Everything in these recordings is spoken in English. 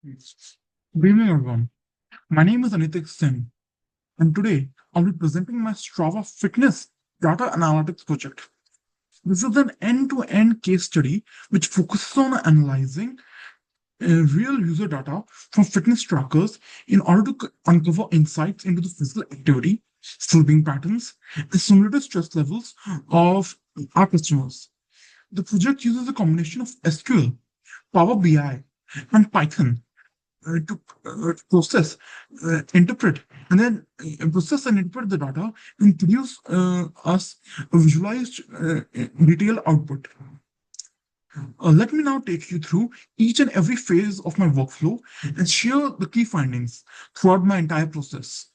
Good evening, everyone. My name is Anitix Singh, and today I'll be presenting my Strava Fitness Data Analytics project. This is an end-to-end case study which focuses on analyzing real user data from fitness trackers in order to uncover insights into the physical activity, sleeping patterns, and simulated stress levels of our customers. The project uses a combination of SQL, Power BI, and Python to process, interpret, and then process and interpret the data and produce us a visualized detailed output. Let me now take you through each and every phase of my workflow and share the key findings throughout my entire process.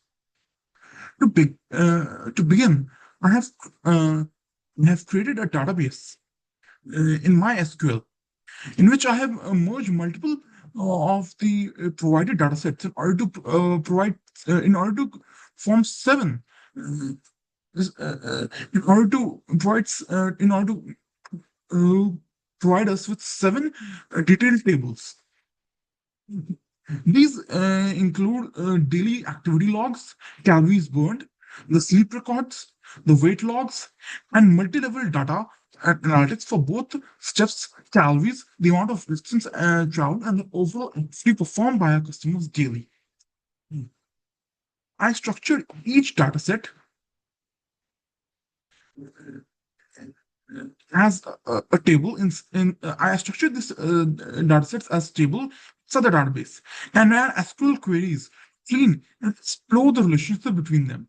To begin, I have uh, created a database in MySQL in which I have merged multiple of the provided data sets in order to in order to form seven uh, in order to uh, provide us with seven detailed tables. These include daily activity logs, calories burned, the sleep records, the weight logs, and multi-level data and analytics for both steps, calories, the amount of distance traveled, and the overall activity performed by our customers daily. I structured each data set as a table I structured this data sets as table inside the database and ran SQL queries clean and explore the relationship between them.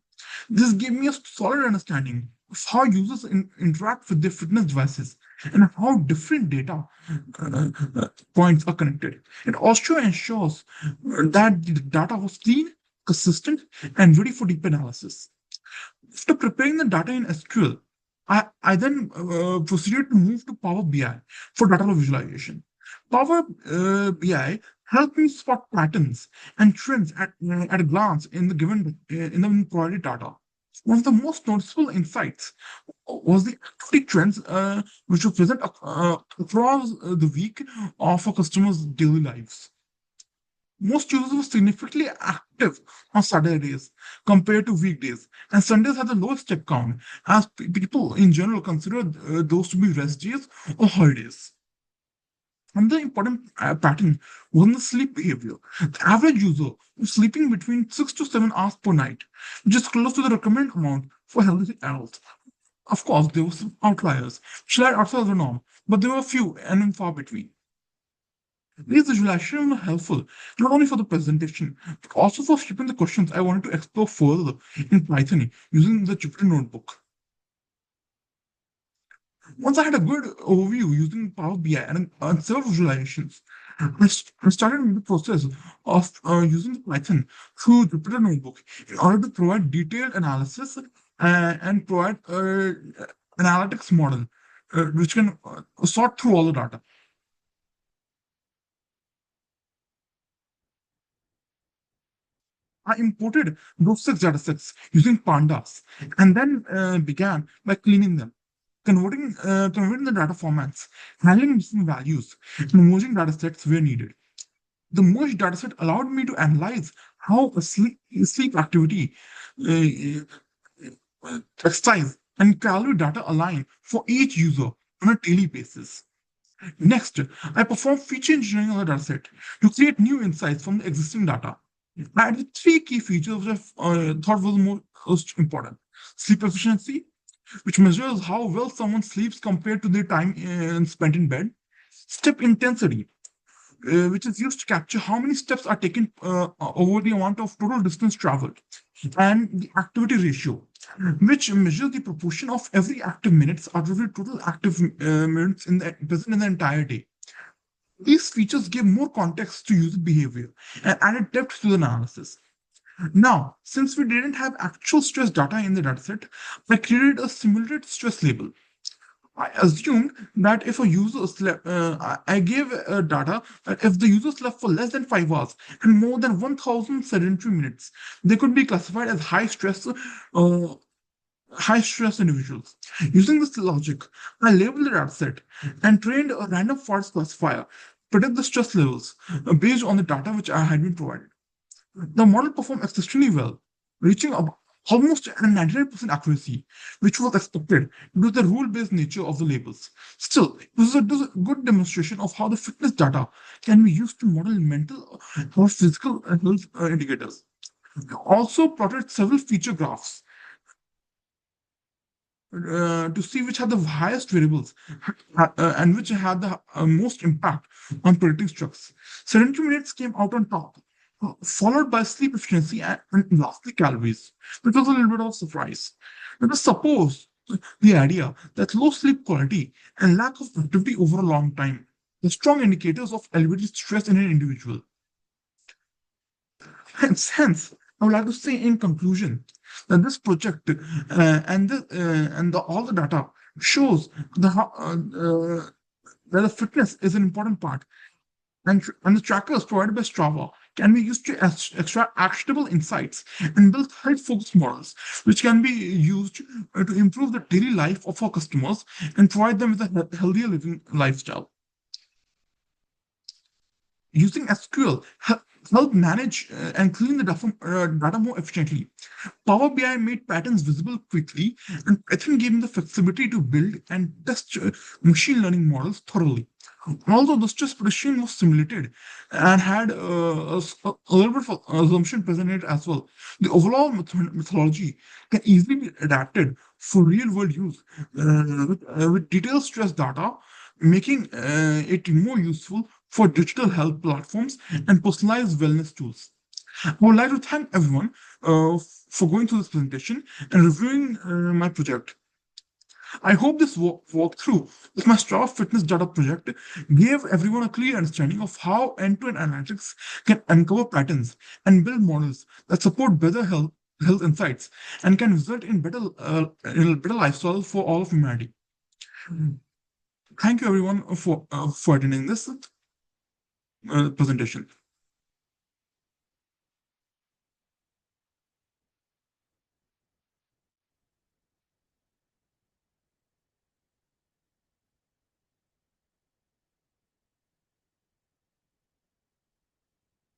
This gave me a solid understanding of how users interact with their fitness devices and how different data points are connected. It also ensures that the data was clean, consistent, and ready for deep analysis. After preparing the data in SQL, I then proceeded to move to Power BI for data visualization. Power BI helped me spot patterns and trends at a glance in the provided data. One of the most noticeable insights was the activity trends which were present across the week of a customer's daily lives. Most users were significantly active on Saturdays compared to weekdays, and Sundays had the lowest step count, as people in general consider those to be rest days or holidays. Another important pattern was in the sleep behavior. The average user was sleeping between 6 to 7 hours per night, which is close to the recommended amount for healthy adults. Of course, there were some outliers, which lied outside the norm, but there were few and far between. These visualizations were helpful not only for the presentation, but also for skipping the questions I wanted to explore further in Python using the Jupyter notebook. Once I had a good overview using Power BI and several visualizations, I started the process of using the Python through Jupyter notebook in order to provide detailed analysis and provide analytics model which can sort through all the data. I imported those six datasets using Pandas and then began by cleaning them, converting the data formats, handling missing values, and merging datasets where needed. The merged dataset allowed me to analyze how a sleep activity, exercise, and calorie data align for each user on a daily basis. Next, I performed feature engineering on the dataset to create new insights from the existing data. I added three key features which I thought was most important. Sleep efficiency, which measures how well someone sleeps compared to their time spent in bed. Step intensity, which is used to capture how many steps are taken over the amount of total distance traveled. And the activity ratio, which measures the proportion of every active minutes out of the total active minutes present in the entire day. These features give more context to user behavior and added depth to the analysis. Now, since we didn't have actual stress data in the dataset, I created a simulated stress label. I assumed that if a user slept, I gave data that if the user slept for less than 5 hours and more than 1,000 sedentary minutes, they could be classified as high stress individuals. Using this logic, I labeled the dataset and trained a random forest classifier predict the stress levels based on the data which I had been provided. The model performed exceptionally well, reaching almost a 99% accuracy, which was expected due to the rule-based nature of the labels. Still, this is a good demonstration of how the fitness data can be used to model mental or physical health indicators. Also plotted several feature graphs to see which had the highest variables and which had the most impact on predicting strokes. Sedentary minutes came out on top, followed by sleep efficiency and lastly calories, which was a little bit of a surprise. Let us suppose the idea that low sleep quality and lack of activity over a long time are strong indicators of elevated stress in an individual. Hence, I would like to say in conclusion that this project all the data shows that the fitness is an important part, and the trackers provided by Strava can be used to extract actionable insights and build health-focused models, which can be used to improve the daily life of our customers and provide them with a healthier living lifestyle. Using SQL help manage and clean the data more efficiently. Power BI made patterns visible quickly, and Python gave them the flexibility to build and test machine learning models thoroughly. Although the stress prediction was simulated and had a little bit of assumption present in it as well, the overall methodology can easily be adapted for real-world use with detailed stress data, making it more useful for digital health platforms and personalized wellness tools. I would like to thank everyone for going through this presentation and reviewing my project. I hope this walkthrough with my Strava Fitness Data project gave everyone a clear understanding of how end-to-end analytics can uncover patterns and build models that support better health insights and can result in a better lifestyle for all of humanity. Thank you everyone for attending this presentation.